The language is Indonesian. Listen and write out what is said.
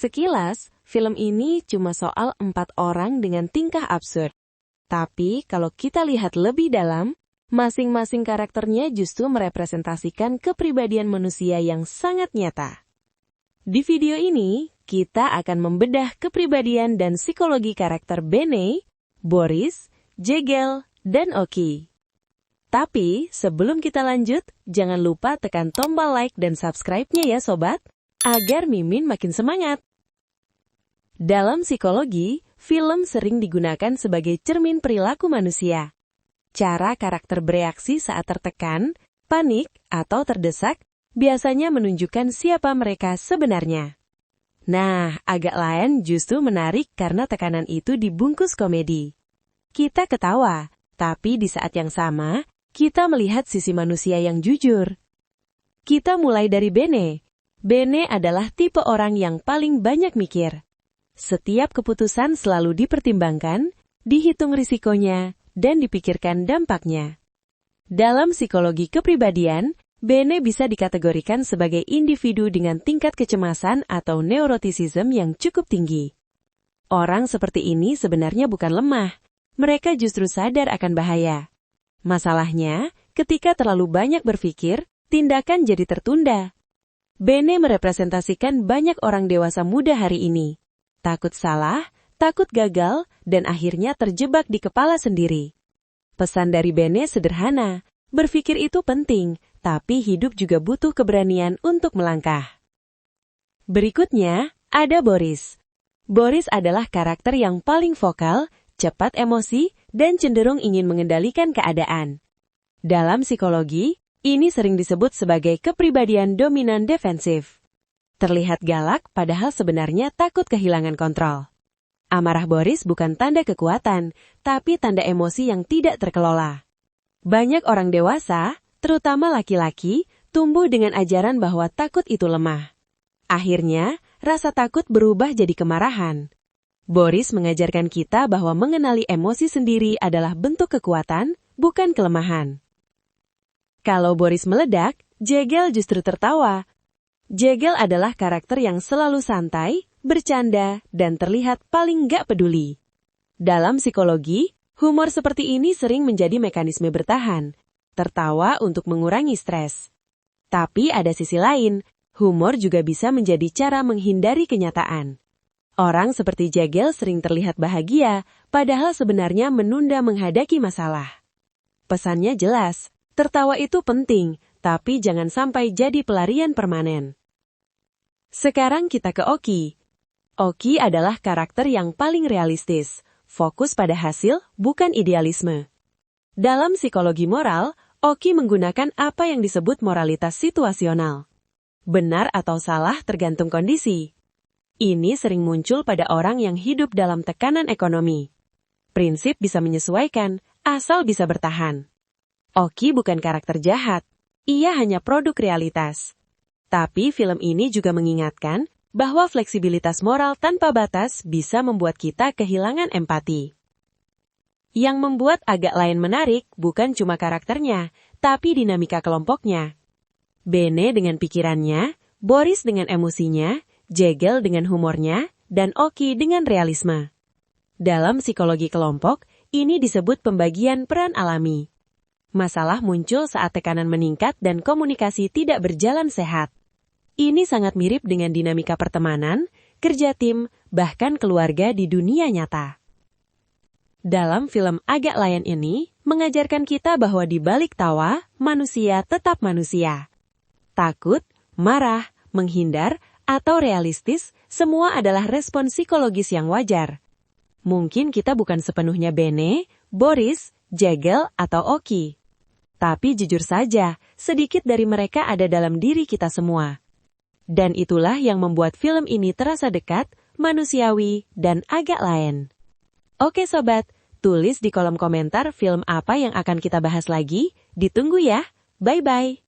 Sekilas, film ini cuma soal 4 orang dengan tingkah absurd. Tapi kalau kita lihat lebih dalam, masing-masing karakternya justru merepresentasikan kepribadian manusia yang sangat nyata. Di video ini, kita akan membedah kepribadian dan psikologi karakter Benny, Boris, Jegel, dan Oki. Tapi, sebelum kita lanjut, jangan lupa tekan tombol like dan subscribe-nya ya sobat, agar Mimin makin semangat. Dalam psikologi, film sering digunakan sebagai cermin perilaku manusia. Cara karakter bereaksi saat tertekan, panik, atau terdesak, biasanya menunjukkan siapa mereka sebenarnya. Nah, agak lain justru menarik karena tekanan itu dibungkus komedi. Kita ketawa, tapi di saat yang sama, kita melihat sisi manusia yang jujur. Kita mulai dari Bene. Bene adalah tipe orang yang paling banyak mikir. Setiap keputusan selalu dipertimbangkan, dihitung risikonya, dan dipikirkan dampaknya. Dalam psikologi kepribadian, Bene bisa dikategorikan sebagai individu dengan tingkat kecemasan atau neuroticism yang cukup tinggi. Orang seperti ini sebenarnya bukan lemah, mereka justru sadar akan bahaya. Masalahnya, ketika terlalu banyak berpikir, tindakan jadi tertunda. Bene merepresentasikan banyak orang dewasa muda hari ini. Takut salah, takut gagal, dan akhirnya terjebak di kepala sendiri. Pesan dari Bene sederhana, berpikir itu penting, tapi hidup juga butuh keberanian untuk melangkah. Berikutnya, ada Boris. Boris adalah karakter yang paling vokal, cepat emosi, dan cenderung ingin mengendalikan keadaan. Dalam psikologi, ini sering disebut sebagai kepribadian dominan defensif. Terlihat galak padahal sebenarnya takut kehilangan kontrol. Amarah Boris bukan tanda kekuatan, tapi tanda emosi yang tidak terkelola. Banyak orang dewasa, terutama laki-laki, tumbuh dengan ajaran bahwa takut itu lemah. Akhirnya, rasa takut berubah jadi kemarahan. Boris mengajarkan kita bahwa mengenali emosi sendiri adalah bentuk kekuatan, bukan kelemahan. Kalau Boris meledak, Jegel justru tertawa. Jegel adalah karakter yang selalu santai, bercanda, dan terlihat paling gak peduli. Dalam psikologi, humor seperti ini sering menjadi mekanisme bertahan, tertawa untuk mengurangi stres. Tapi ada sisi lain, humor juga bisa menjadi cara menghindari kenyataan. Orang seperti Jegel sering terlihat bahagia, padahal sebenarnya menunda menghadapi masalah. Pesannya jelas, tertawa itu penting, tapi jangan sampai jadi pelarian permanen. Sekarang kita ke Oki. Oki adalah karakter yang paling realistis, fokus pada hasil, bukan idealisme. Dalam psikologi moral, Oki menggunakan apa yang disebut moralitas situasional. Benar atau salah tergantung kondisi. Ini sering muncul pada orang yang hidup dalam tekanan ekonomi. Prinsip bisa menyesuaikan, asal bisa bertahan. Oki bukan karakter jahat, ia hanya produk realitas. Tapi film ini juga mengingatkan bahwa fleksibilitas moral tanpa batas bisa membuat kita kehilangan empati. Yang membuat agak lain menarik bukan cuma karakternya, tapi dinamika kelompoknya. Bene dengan pikirannya, Boris dengan emosinya, Jegel dengan humornya, dan Oki dengan realisme. Dalam psikologi kelompok, ini disebut pembagian peran alami. Masalah muncul saat tekanan meningkat dan komunikasi tidak berjalan sehat. Ini sangat mirip dengan dinamika pertemanan, kerja tim, bahkan keluarga di dunia nyata. Dalam film agak lain ini, mengajarkan kita bahwa di balik tawa, manusia tetap manusia. Takut, marah, menghindar, atau realistis, semua adalah respon psikologis yang wajar. Mungkin kita bukan sepenuhnya Bene, Boris, Jegel, atau Oki. Tapi jujur saja, sedikit dari mereka ada dalam diri kita semua. Dan itulah yang membuat film ini terasa dekat, manusiawi, dan agak lain. Oke sobat, tulis di kolom komentar film apa yang akan kita bahas lagi. Ditunggu ya, bye-bye.